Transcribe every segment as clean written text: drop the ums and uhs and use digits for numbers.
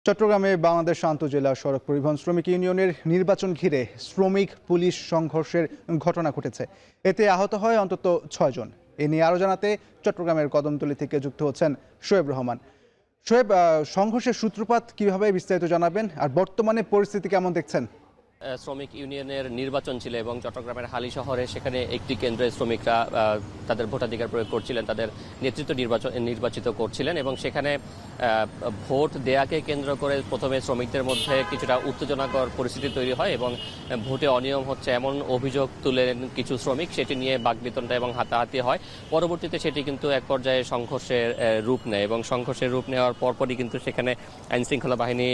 চট্টগ্রামে বাংলাদেশ আন্তঃজেলা সড়ক পরিবহন শ্রমিক ইউনিয়নের নির্বাচন ঘিরে শ্রমিক পুলিশ সংঘর্ষের ঘটনা ঘটেছে। এতে আহত হয় অন্তত ৬ জন। এ নিয়ে আরও জানাতে চট্টগ্রামের কদমতলী থেকে যুক্ত হচ্ছেন শোয়েব রহমান। শোয়েব, সংঘর্ষের সূত্রপাত কিভাবে বিস্তারিত জানাবেন, আর বর্তমানে পরিস্থিতি কেমন দেখছেন? শ্রমিক ইউনিয়নের নির্বাচন ছিল এবং চট্টগ্রামের হালি শহরে সেখানে একটি কেন্দ্রে শ্রমিকরা তাদের ভোটাধিকার প্রয়োগ করছিলেন, তাদের নেতৃত্ব নির্বাচিত করছিলেন এবং সেখানে ভোট দেয়াকে কেন্দ্র করে প্রথমে শ্রমিকদের মধ্যে কিছুটা উত্তেজনাকর পরিস্থিতি তৈরি হয় এবং ভোটে অনিয়ম হচ্ছে এমন অভিযোগ তুলেন কিছু শ্রমিক। সেটি নিয়ে বাকবিতণ্ডা এবং হাতাহাতি হয়। পরবর্তীতে সেটি কিন্তু এক পর্যায়ে সংঘর্ষের রূপ নেয় এবং সংঘর্ষের রূপ নেওয়ার পরপরই কিন্তু সেখানে আইনশৃঙ্খলা বাহিনী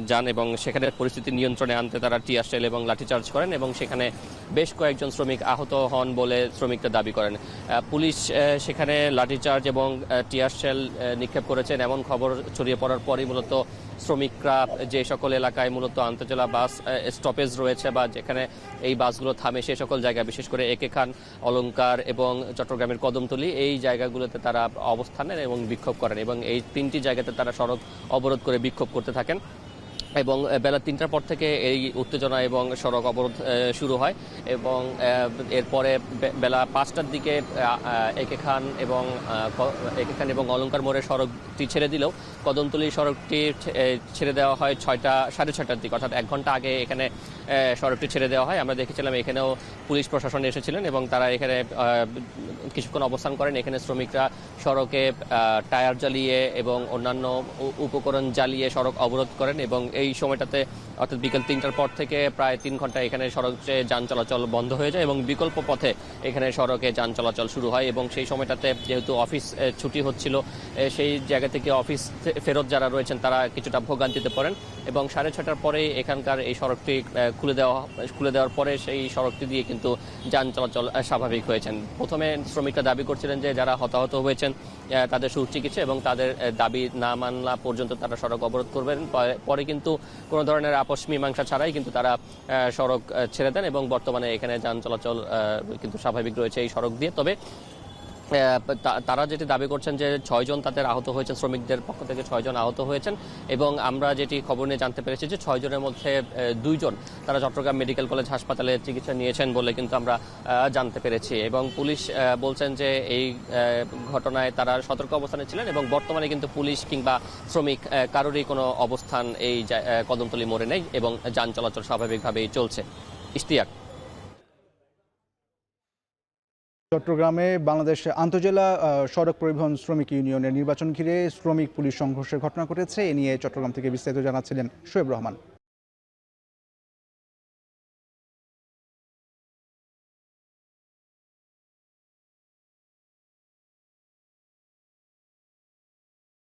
যান এবং সেখানে পরিস্থিতি নিয়ন্ত্রণে আনতে তারা টিয়ার এবং লাঠিচার্জ করেন এবং সেখানে বেশ কয়েকজন শ্রমিক আহত হন বলে শ্রমিকরা দাবি করেন। পুলিশ সেখানে লাঠিচার্জ এবং টিয়ার শেল নিক্ষেপ করেছেন এমন খবর ছড়িয়ে পড়ার পরই মূলত শ্রমিকরা যে সকল এলাকায় মূলত আন্তঃজেলা বাস স্টপেজ রয়েছে বা যেখানে এই বাসগুলো থামে সে সকল জায়গায়, বিশেষ করে একে খান, অলংকার এবং চট্টগ্রামের কদমতলী, এই জায়গাগুলোতে তারা অবস্থান নেন এবং বিক্ষোভ করেন এবং এই তিনটি জায়গাতে তারা সড়ক অবরোধ করে বিক্ষোভ করতে থাকেন এবং বেলা ৩টার পর থেকে এই উত্তেজনা এবং সড়ক অবরোধ শুরু হয় এবং এরপরে বেলা ৫টার দিকে একে খান এবং অলংকার মোড়ের সড়কটি ছেড়ে দিলেও কদমতলী সড়কটি ছেড়ে দেওয়া হয় সাড়ে ছয়টার দিকে, অর্থাৎ ১ ঘন্টা আগে এখানে সড়কটি ছেড়ে দেওয়া হয়। আমরা দেখেছিলাম এখানেও পুলিশ প্রশাসন এসেছিলেন এবং তারা এখানে কিছুক্ষণ অবস্থান করেন। এখানে শ্রমিকরা সড়কে টায়ার জ্বালিয়ে এবং অন্যান্য উপকরণ জ্বালিয়ে সড়ক অবরোধ করেন এবং এই সময়টাতে অর্থাৎ বিকেল ৩টার পর থেকে প্রায় ৩ ঘন্টা এখানে সড়কে যান চলাচল বন্ধ হয়ে যায় এবং বিকল্প পথে এখানে সড়কে যান চলাচল শুরু হয় এবং সেই সময়টাতে যেহেতু অফিস ছুটি হচ্ছিল, সেই জায়গা থেকে অফিস ফেরত যারা রয়েছেন তারা কিছুটা ভোগান্তিতে পড়েন এবং 6:30টার পরে এখানকার এই সড়কটি খুলে দেওয়ার পরে সেই সড়কটি দিয়ে কিন্তু যান চলাচল স্বাভাবিক হয়েছেন। প্রথমে শ্রমিকরা দাবি করছিলেন যে যারা হতাহত হয়েছেন তাদের সুচিকিৎসা এবং তাদের দাবি না মানলা পর্যন্ত তারা সড়ক অবরোধ করবেন। পরে কিন্তু কোনো ধরনের আপোষ মীমাংসা ছাড়াই কিন্তু তারা সড়ক ছেড়ে দেন এবং বর্তমানে এখানে যান চলাচল কিন্তু স্বাভাবিক রয়েছে এই সড়ক দিয়ে। তবে তারা যেটি দাবি করছেন যে ৬ জন তাদের আহত হয়েছেন, শ্রমিকদের পক্ষ থেকে ৬ জন আহত হয়েছেন এবং আমরা যেটি খবর নিয়ে জানতে পেরেছি যে ৬ জনের মধ্যে ২ জন তারা চট্টগ্রাম মেডিকেল কলেজ হাসপাতালে চিকিৎসা নিয়েছেন বলে কিন্তু আমরা জানতে পেরেছি এবং পুলিশ বলছেন যে এই ঘটনায় তারা সতর্ক অবস্থানে ছিলেন এবং বর্তমানে কিন্তু পুলিশ কিংবা শ্রমিক কারোরই কোনো অবস্থান এই কদমতলী মোড়ে নেই এবং যান চলাচল স্বাভাবিকভাবেই চলছে। ইশতিয়াক। চট্টগ্রামে বাংলাদেশ আন্তঃজেলা সড়ক পরিবহন শ্রমিক ইউনিয়নের নির্বাচন ঘিরে শ্রমিক পুলিশ সংঘর্ষের ঘটনা ঘটেছে। এ নিয়ে চট্টগ্রাম থেকে বিস্তারিত জানাচ্ছিলেন শোয়েব রহমান।